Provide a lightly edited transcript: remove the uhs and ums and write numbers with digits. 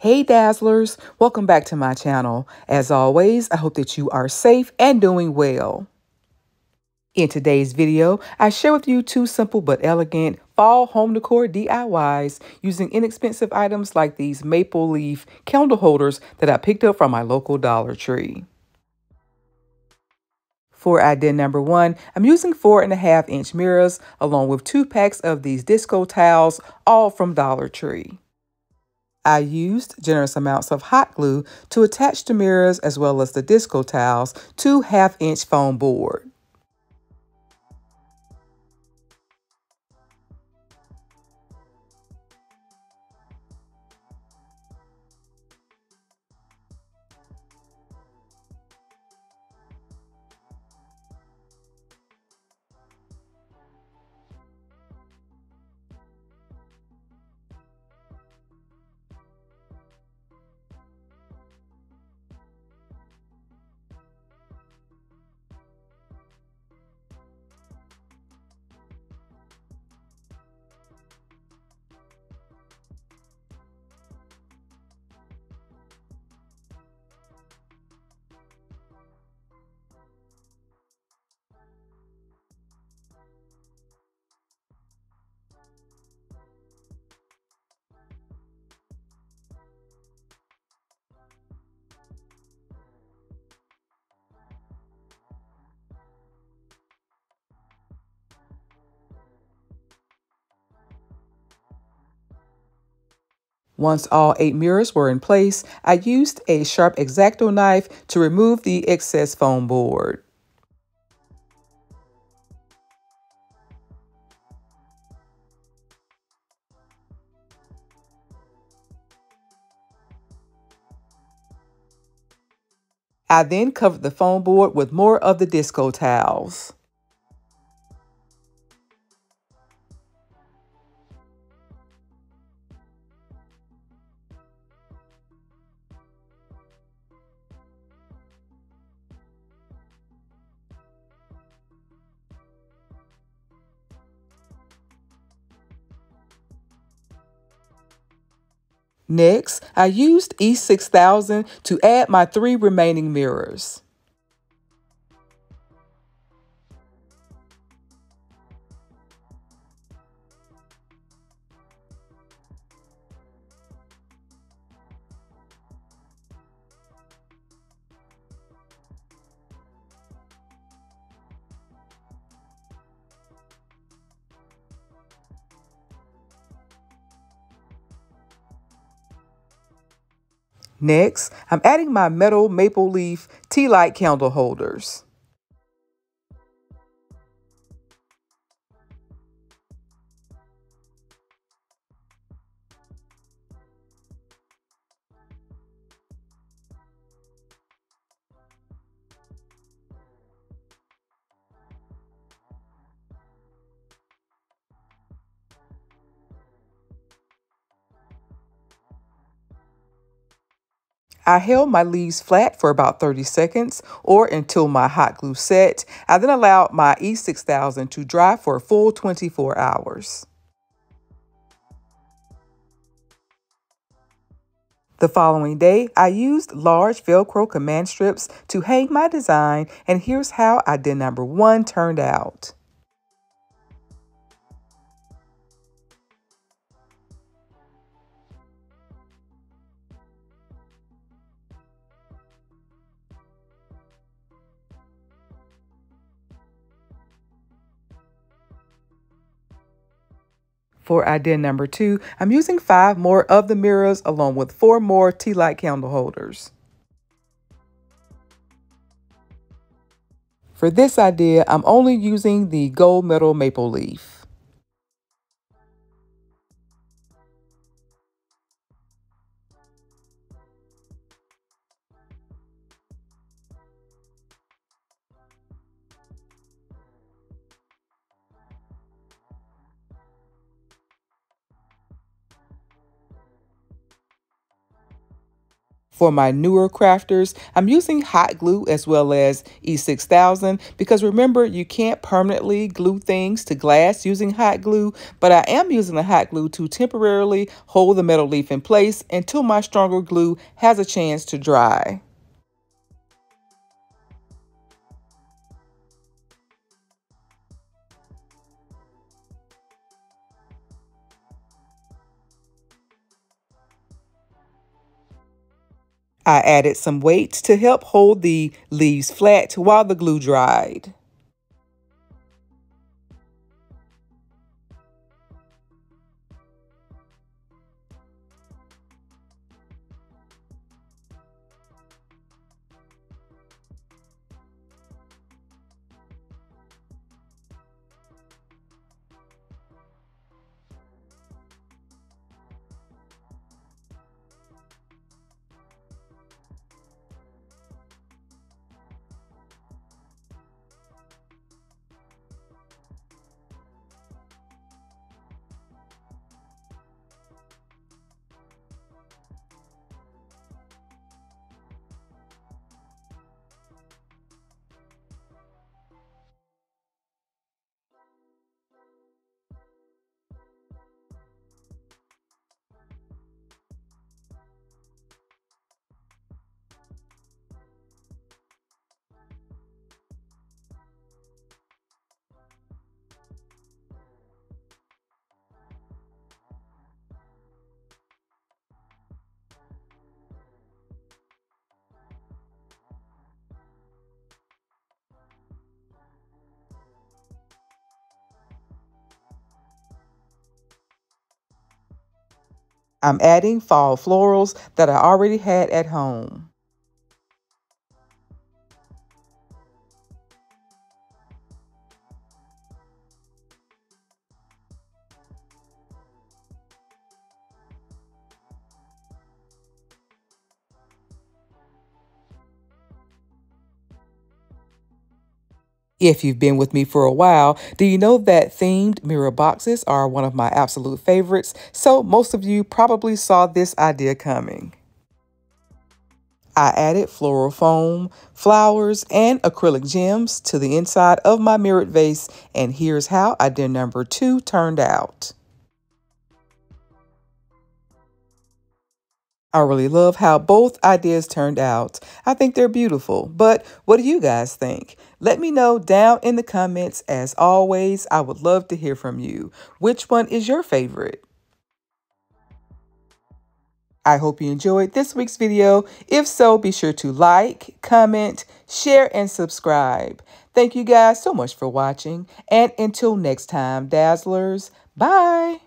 Hey Dazzlers, welcome back to my channel. As always, I hope that you are safe and doing well. In today's video, I share with you two simple but elegant fall home decor DIYs using inexpensive items like these maple leaf candle holders that I picked up from my local Dollar Tree. For idea number one, I'm using 4.5-inch mirrors along with 2 packs of these disco towels, all from Dollar Tree. I used generous amounts of hot glue to attach the mirrors as well as the disco towels to 1/2-inch foam board. Once all 8 mirrors were in place, I used a sharp X-Acto knife to remove the excess foam board. I then covered the foam board with more of the disco towels. Next, I used E6000 to add my 3 remaining mirrors. Next, I'm adding my metal maple leaf tealight candle holders. I held my leaves flat for about 30 seconds or until my hot glue set. I then allowed my E6000 to dry for a full 24 hours. The following day, I used large Velcro command strips to hang my design, and here's how idea number one turned out. For idea number two, I'm using 5 more of the mirrors along with 4 more tea light candle holders. For this idea, I'm only using the gold metal maple leaf. For my newer crafters, I'm using hot glue as well as E6000 because remember, you can't permanently glue things to glass using hot glue, but I am using the hot glue to temporarily hold the metal leaf in place until my stronger glue has a chance to dry. I added some weights to help hold the leaves flat while the glue dried. I'm adding fall florals that I already had at home. If you've been with me for a while, do you know that themed mirror boxes are one of my absolute favorites? So most of you probably saw this idea coming. I added floral foam, flowers, and acrylic gems to the inside of my mirrored vase, and here's how idea number 2 turned out. I really love how both ideas turned out. I think they're beautiful, but what do you guys think? Let me know down in the comments. As always, I would love to hear from you. Which one is your favorite? I hope you enjoyed this week's video. If so, be sure to like, comment, share, and subscribe. Thank you guys so much for watching. And until next time, Dazzlers, bye.